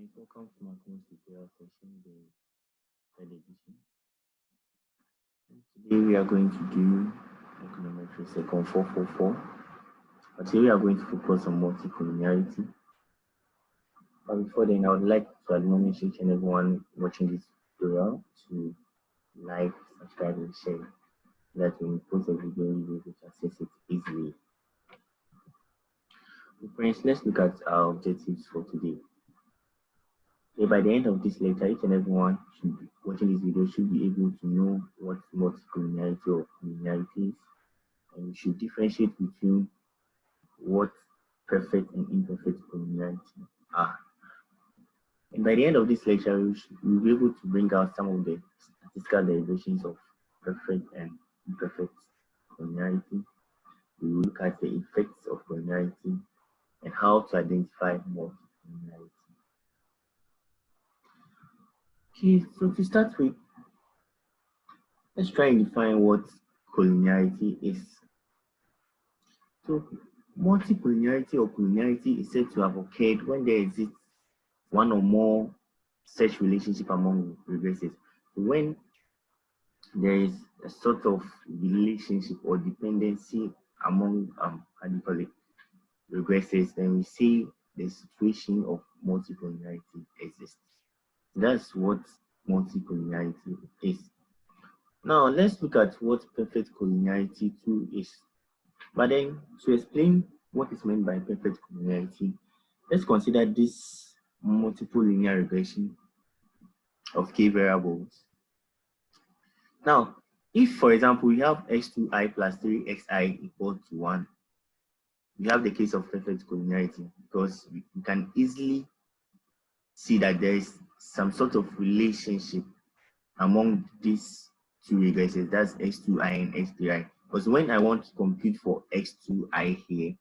Guys, welcome to my most tutorial session, the third edition. And today we are going to do econometry second 444. But today we are going to focus on multicollinearity. But before then, I would like to admonish each and everyone watching this tutorial to like, subscribe, and share, so that when we post a video, you'll be able to access it easily. So friends, let's look at our objectives for today. So by the end of this lecture, each and everyone should be watching this video should be able to know what multicollinearity or collinearity is, and we should differentiate between what perfect and imperfect collinearity are. And by the end of this lecture, we'll be able to bring out some of the statistical derivations of perfect and imperfect collinearity. We will look at the effects of collinearity and how to identify multicollinearity. Okay, so to start with, let's try and define what collinearity is. So, multicollinearity or collinearity is said to have occurred when there exists one or more such relationship among regressives. So when there is a sort of relationship or dependency among regressives, then we say the situation of multicollinearity exists. That's what multicollinearity is. Now let's look at what perfect collinearity too is. But then to explain what is meant by perfect collinearity, let's consider this multiple linear regression of k variables. Now, if for example we have x2i plus 3xi equal to 1, we have the case of perfect collinearity because we can easily see that there is some sort of relationship among these two regressives, that's x2i and x3i. Because when I want to compute for x2i here,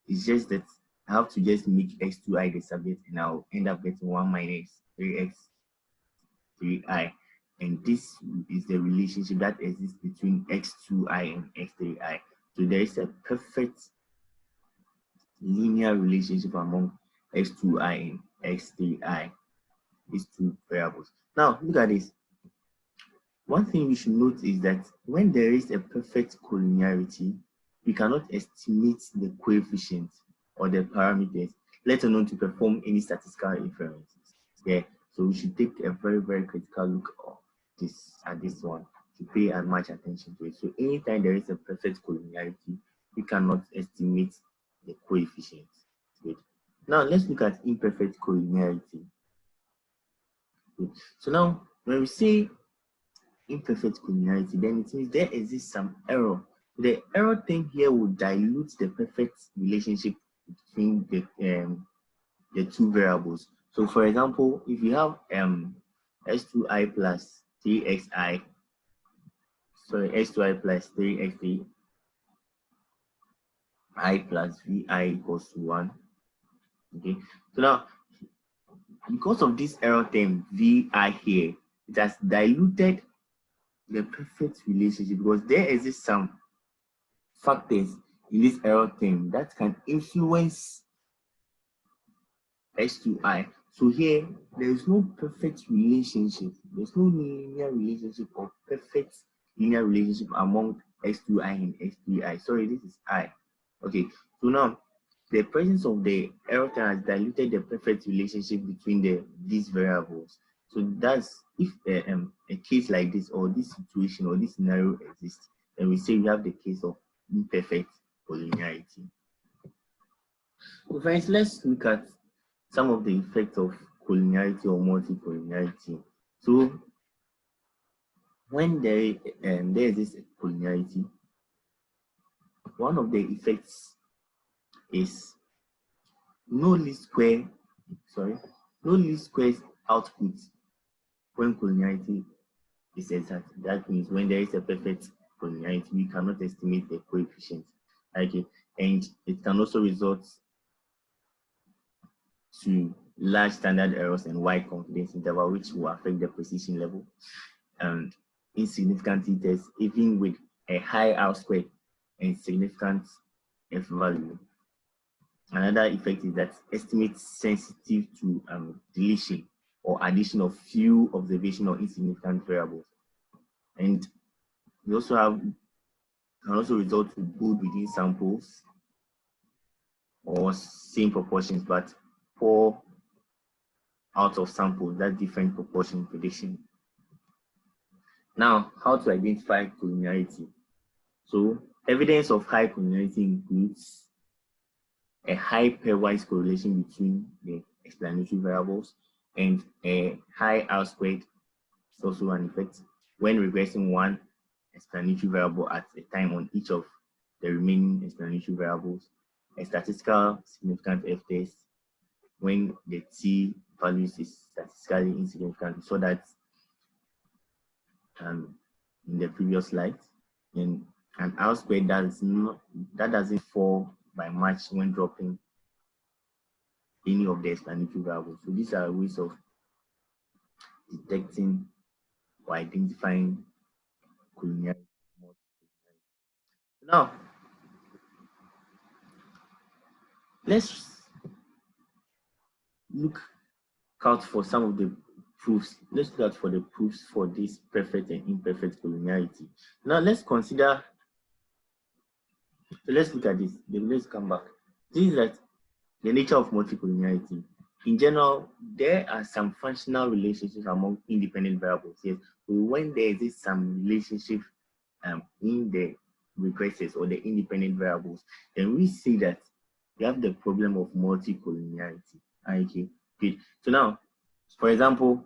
it's just that I have to just make x2i the subject and I'll end up getting 1 minus 3x3i. And this is the relationship that exists between x2i and x3i. So there is a perfect linear relationship among x2i and x3i, these two variables. Now, look at this. One thing we should note is that when there is a perfect collinearity, we cannot estimate the coefficients or the parameters, let alone to perform any statistical inferences. Yeah, so we should take a very, very critical look at this one to pay as much attention to it. So anytime there is a perfect collinearity, we cannot estimate the coefficients. Good. Now let's look at imperfect collinearity. Good. So now when we say imperfect collinearity, then it means there exists some error. The error thing here will dilute the perfect relationship between the two variables. So for example, if you have x2i plus 3xi, sorry, x2i plus 3xi plus vi equals to 1. Okay, so now because of this error term vi here, it has diluted the perfect relationship because there exists some factors in this error term that can influence x2i. So here there is no perfect relationship, there's no linear relationship or perfect linear relationship among x2i and x3i. Sorry, this is I. Okay, so now the presence of the error term has diluted the perfect relationship between these variables. So that's if a case like this or this situation or this scenario exists, then we say we have the case of imperfect collinearity. So friends, let's look at some of the effects of collinearity or multicollinearity. So when there exists a collinearity, one of the effects is no least square output when collinearity is exact. That means when there is a perfect collinearity, we cannot estimate the coefficient. Okay, and it can also result to large standard errors and wide confidence interval, which will affect the precision level and insignificant t-tests, even with a high R squared and significant F value. Another effect is that estimate sensitive to deletion or addition of few observation or insignificant variables. And we also can also result to good within samples or same proportions, but poor out of samples, that different proportion prediction. Now, how to identify collinearity? So, evidence of high collinearity includes a high pairwise correlation between the explanatory variables, and a high R squared is also an effect when regressing one explanatory variable at a time on each of the remaining explanatory variables, a statistical significant F test when the T values is statistically insignificant, so that in the previous slide, and an R squared that doesn't fall by much when dropping any of the explanatory variables. So these are ways of detecting or identifying collinearity. Now, let's look out for some of the proofs. Let's look out for the proofs for this perfect and imperfect collinearity. Now, let's consider. So let's look at this. Then let's come back. This is that the nature of multicollinearity. In general, there are some functional relationships among independent variables. Yes, so when there is some relationship in the regresses or the independent variables, then we see that we have the problem of multicollinearity. Okay, good. So now, for example,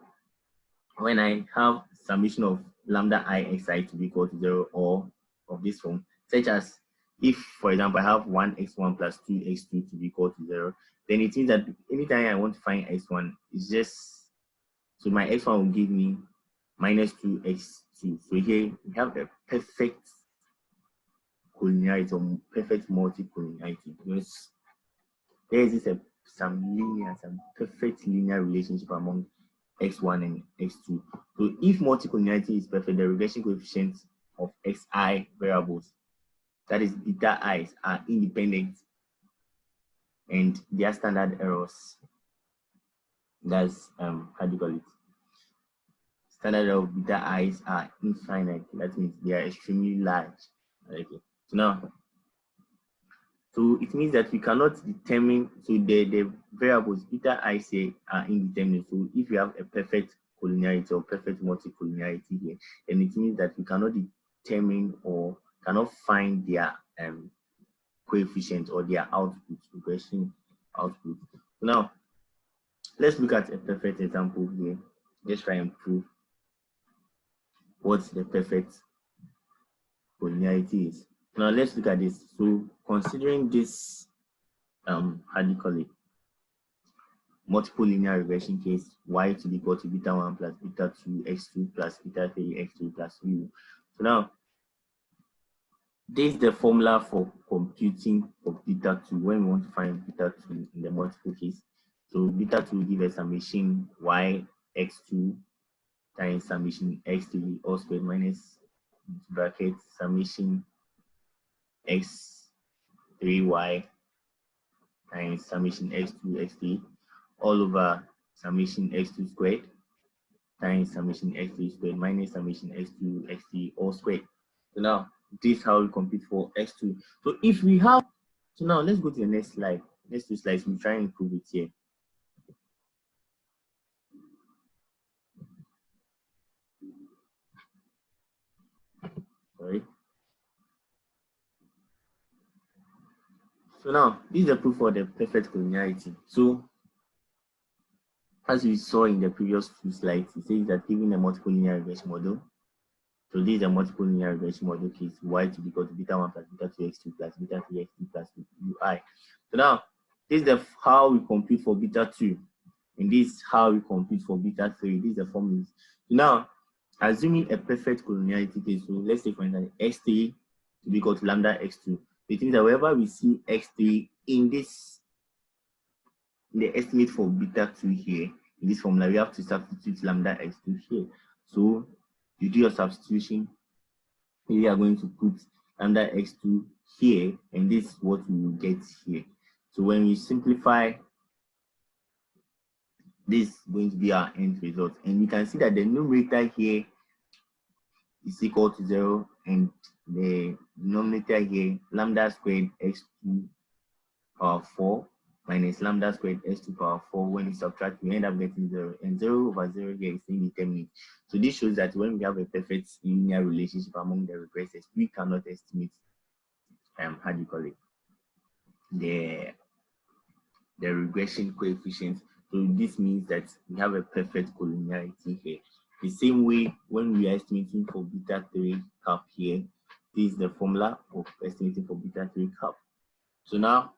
when I have summation of lambda I xi to be equal to 0 or of this form, such as if, for example, I have 1x1 plus 2x2 to be equal to 0, then it means that anytime I want to find x1, it's just, so my x1 will give me minus 2x2. So here we have a perfect collinearity or perfect multicollinearity, because there is some perfect linear relationship among x1 and x2. So if multicollinearity is perfect, the regression coefficients of xi variables, that is beta i's, are independent, and their standard errors, that's how do you call it? Standard error of beta i's are infinite. That means they are extremely large. Okay. So now, so it means that we cannot determine, so the variables beta I say are indeterminate. So if you have a perfect collinearity or perfect multicollinearity here, then it means that we cannot determine or cannot find their coefficient or their output, regression output. So now, let's look at a perfect example here. Let's try and prove what the perfect collinearity is. Now let's look at this. So considering this, how do you call it? Multiple linear regression case, y to be equal to beta 1 plus beta 2 x2 plus beta 3 x3 plus u. So now, this is the formula for computing for beta 2 when we want to find beta 2 in the multiple case. So beta 2 will give us summation y x2 times summation x3 all squared minus bracket summation x3y times summation x2 x3 all over summation x2 squared times summation x3 squared minus summation x2 x3 all squared. So now this is how we compute for x2. So if we have, so now let's go to the next slide. Next two slides, we'll try and prove it here. Sorry. So now this is the proof for the perfect collinearity. So as we saw in the previous two slides, it says that given a multiple linear regression model, so this is a multiple linear regression model case, y to be equal to beta 1 plus beta 2 x2 plus beta 3 x3 plus ui. So now, this is how we compute for beta 2, and this is how we compute for beta 3. These are the formulas. So now, assuming a perfect collinearity case, so let's say for instance, x3 to be equal to lambda x2. It means that wherever we see x3 in this, in the estimate for beta 2 here, in this formula, we have to substitute lambda x2 here. So you do your substitution, we are going to put lambda x2 here, and this is what we will get here. So when we simplify, this is going to be our end result. And you can see that the numerator here is equal to 0, and the denominator here, lambda squared x2 power 4 minus lambda squared x2 power 4. When you subtract, we end up getting 0, and 0 over 0 here is indeterminate. So this shows that when we have a perfect linear relationship among the regressors, we cannot estimate how do you call it, the regression coefficient. So this means that we have a perfect collinearity here. The same way when we are estimating for beta 3 cap here, this is the formula of estimating for beta 3 cap. So now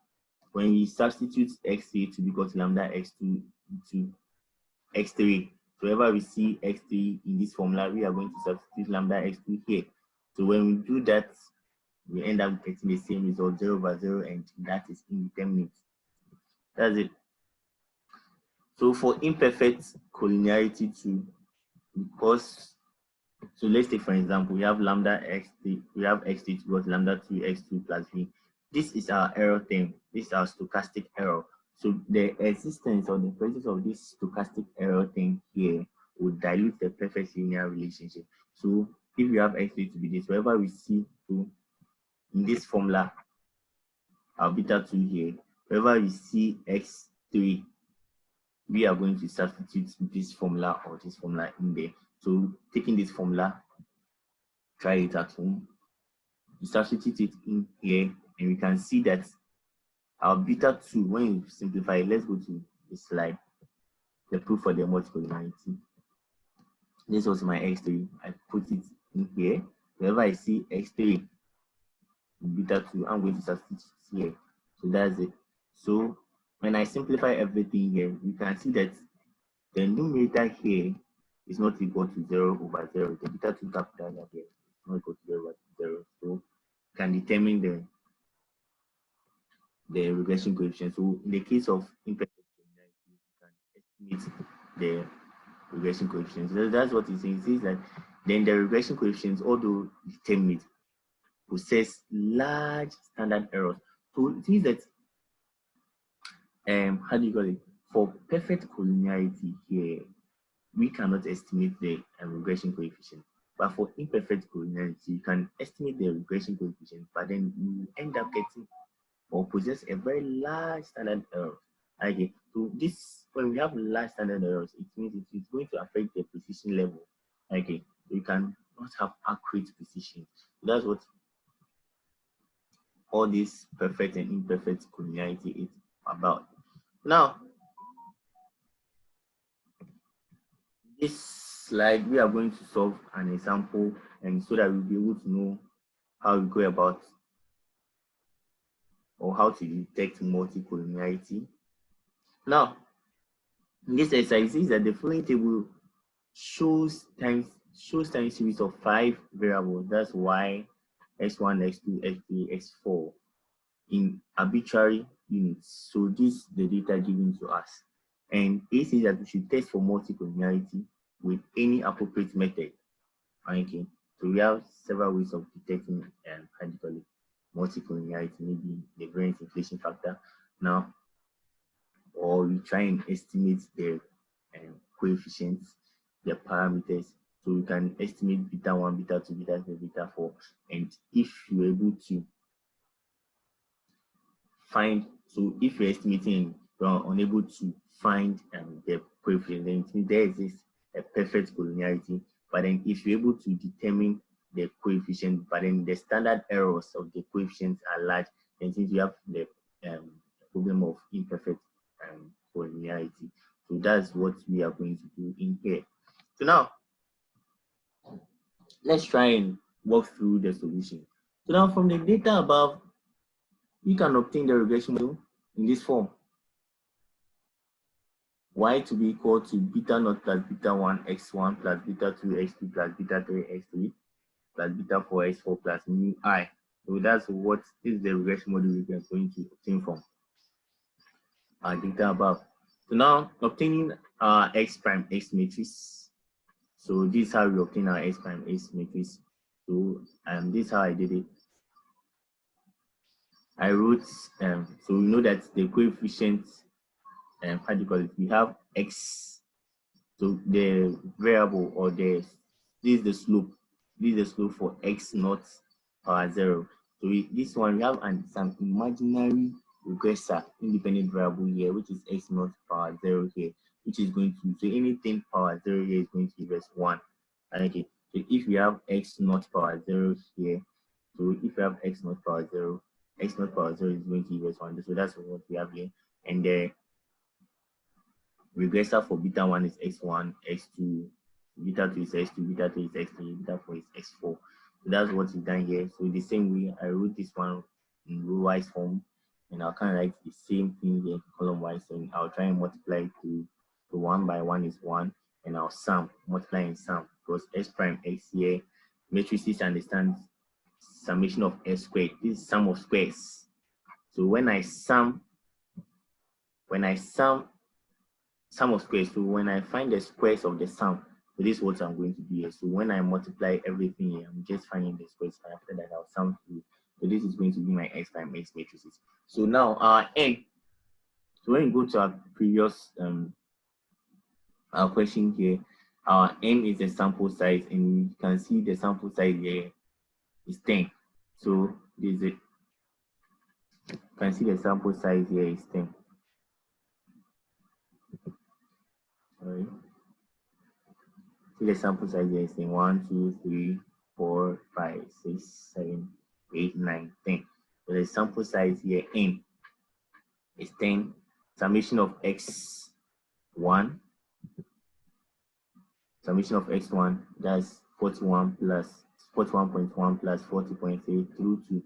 when we substitute x3 to be equal to lambda x2 into x3, so whenever we see x3 in this formula, we are going to substitute lambda x2 here. So when we do that, we end up getting the same result, 0 over 0, and that is indeterminate. That's it. So for imperfect collinearity too, because, so let's take for example, we have lambda x3, we have x3 equals lambda 2 x2 plus v. This is our error term. This is our stochastic error. So the existence or the presence of this stochastic error thing here will dilute the perfect linear relationship. So if we have x3 to be this, wherever we see so in this formula, our beta 2 here, wherever we see x3, we are going to substitute this formula or this formula in there. So taking this formula, try it at home, you substitute it in here, and we can see that our beta 2, when you simplify, let's go to the slide, the proof for the multicollinearity. This was my x3, I put it in here. Whenever I see x3 beta 2, I'm going to substitute here. So that's it. So when I simplify everything here, we can see that the numerator here is not equal to 0 over 0. The beta 2 capital here is not equal to 0 over 0. So we can determine the regression coefficient. So in the case of imperfect collinearity, you can estimate the regression coefficient. So that's what it says. It says that then the regression coefficients, although determinate, possess large standard errors. So it means that how do you call it? For perfect collinearity here, we cannot estimate the regression coefficient. But for imperfect collinearity, you can estimate the regression coefficient, but then you end up getting or possess a very large standard error. Okay, so this, when we have large standard errors, it means it is going to affect the precision level. Okay, so you can not have accurate precision. So that's what all this perfect and imperfect collinearity is about. Now, this slide, we are going to solve an example, and so that we'll be able to know how we go about or how to detect multicollinearity. Now, in this exercise, it says that the following table shows time series of 5 variables. That's y, x1, x2, x3, x4 in arbitrary units. So this is the data given to us. And it says that we should test for multicollinearity with any appropriate method. Okay, so we have several ways of detecting multicollinearity, maybe the variance inflation factor now, or we try and estimate the coefficients, the parameters. So we can estimate beta 1, beta 2, beta 3, beta 4, and if you're able to find, so if you're estimating, you're unable to find the coefficient, then it means there exists a perfect collinearity. But then if you're able to determine the coefficient, but then the standard errors of the coefficients are large, then since you have the problem of imperfect collinearity. So that's what we are going to do in here. So now, let's try and walk through the solution. So now from the data above, you can obtain the regression model in this form. Y to be equal to beta naught plus beta 1 x1 plus beta 2 x2 plus beta 3 x3 plus beta 4 x4 plus mu I. So that's what is the regression model we are going to obtain from our data above. So now obtaining our x prime x matrix. So this is how we obtain our x prime x matrix. So this is how I did it. I wrote so we know that the coefficient how do you call it? We have x, so the variable or this is the slope. This is the slope for x naught power 0. So this one we have some imaginary regressor independent variable here, which is x naught power 0 here, which is going to, so anything power 0 here is going to give us 1. Okay, so if we have x naught power 0 here, so if we have x naught power 0, x naught power 0 is going to give us 1. So that's what we have here. And the regressor for beta 1 is x1, x2, beta 2 is x2, beta 3 is x3, beta 4 is x4. So that's what is done here. So the same way I wrote this one in row-wise form, and I'll kind of write the same thing here column-wise. So I'll try and multiply to 1 by 1 is 1, and I'll sum, multiply and sum, because s prime x here, matrices understand summation of s squared. This is sum of squares. So when I sum sum of squares, so when I find the squares of the sum, so this is what I'm going to do here. So when I multiply everything here, I'm just finding the squares. After that, I'll sum through. So this is going to be my x prime x matrices. So now our n. So when you go to our previous our question here, our n is the sample size, and you can see the sample size here is 10. So this is you can see the sample size here is 10. Sorry. See the sample size here is 10. 1, 2, 3, 4, 5, 6, 7, 8, 9, 10. So the sample size here n is 10. Summation of x1, summation of x1, that's 41 plus 41.1 plus 40.3 through to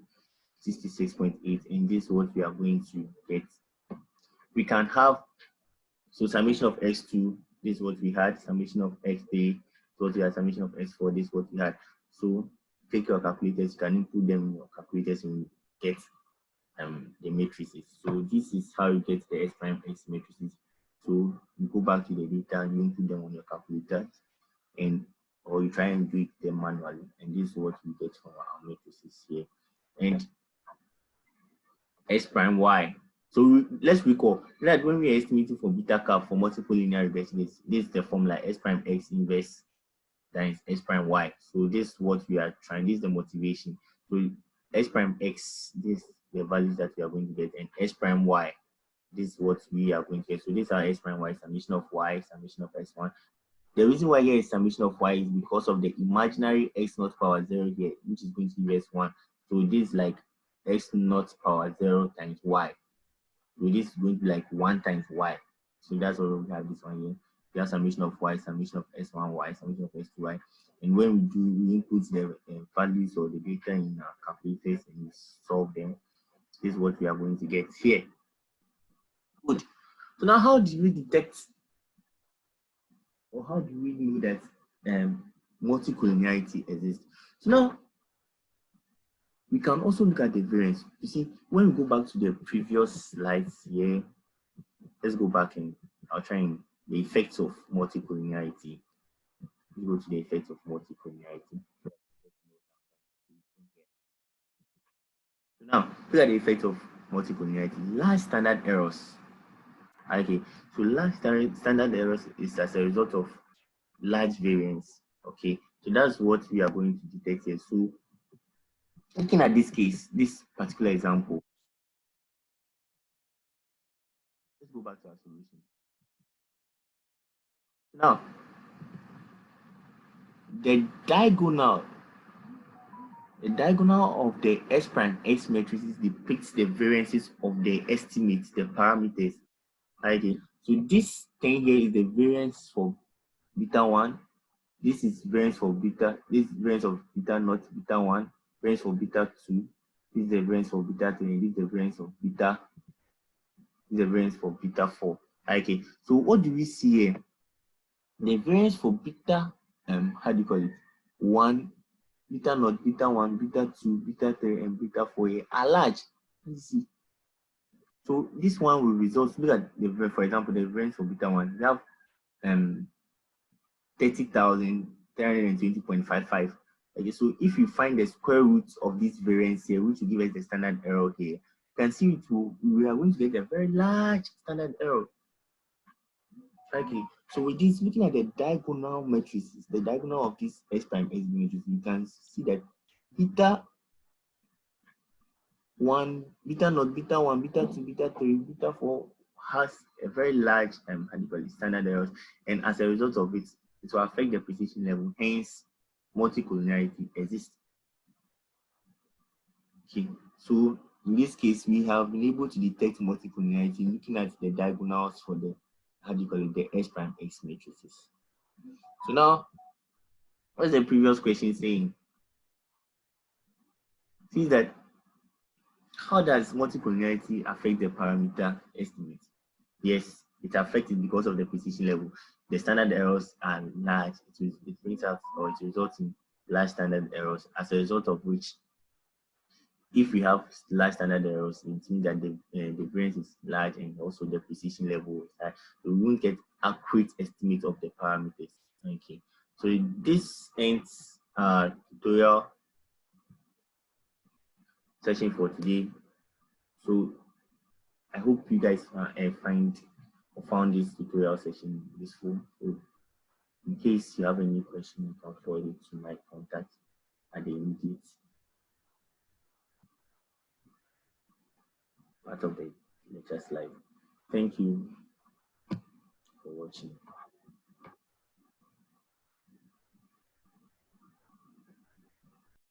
66.8. And this is what we are going to get. We can have, so summation of x2, this is what we had. Summation of x3, what we had. Summation of x4, this is what we had. So take your calculators, you can input them in your calculators and get the matrices. So this is how you get the s prime x matrices. So you go back to the data, you input them on your calculators, and or you try and do it them manually, and this is what we get from our matrices here. And s prime y. So let's recall that when we are estimating for beta cap for multiple linear regression, this is the formula s prime x inverse times s prime y. So this is what we are trying. This is the motivation. So s prime x, this is the values that we are going to get, and s prime y, this is what we are going to get. So this is our s prime y, summation of y, summation of s1. The reason why here is summation of y is because of the imaginary x naught power 0 here, which is going to be s1. So this is like x naught power 0 times y. So this is going to be like 1 times y. So that's why we have this one here. We have summation of y, summation of s1y, summation of s2y. And when we input the values or the data in our calculators and we solve them, this is what we are going to get here. Good. So now how do we detect, or how do we know that multicollinearity exists? So now we can also look at the variance. You see, when we go back to the previous slides here, let's go back and I'll try and the effects of multicollinearity. Let's go to the effects of multicollinearity. So now look at the effect of multicollinearity. Large standard errors. Okay, so large standard errors is as a result of large variance. Okay, so that's what we are going to detect here. So looking at this case, this particular example, let's go back to our solution. Now, the diagonal of the S prime X matrices depicts the variances of the estimates, the parameters. Okay, so this thing here is the variance for beta 1. This is variance for beta, this is variance of beta naught, beta 1, variance for beta 2, this is the variance for beta 3, this is the variance of beta, this is the variance for beta 4. Okay, so what do we see here? The variance for beta, how do you call it? 1, beta naught, beta 1, beta 2, beta 3, and beta 4 here are large. You see. So this one will result, look at the, for example, the variance for beta 1, we have 30,320.55. Okay, so if you find the square root of this variance here, which will give us the standard error here, can see we are going to get a very large standard error. Okay, so with this, looking at the diagonal matrices, the diagonal of this S prime S matrix, you can see that beta 1, beta naught, beta 1, beta 2, beta 3, beta 4 has a very large standard errors, and as a result of it, it will affect the precision level, hence multicollinearity exists. Okay, so in this case, we have been able to detect multicollinearity looking at the diagonals for the the S prime X matrices. So now, what's the previous question saying? See that how does multicollinearity affect the parameter estimate? Yes, it affects it because of the precision level. The standard errors are large. It brings out or it results in large standard errors, as a result of which, if we have large standard errors, it means that the variance is large and also the precision level is high. So we won't get accurate estimate of the parameters. Okay. So this ends tutorial session for today. So I hope you guys found this tutorial session useful. So in case you have any question, you can forward it to my contact at the immediate part of the lecture slide. Thank you for watching.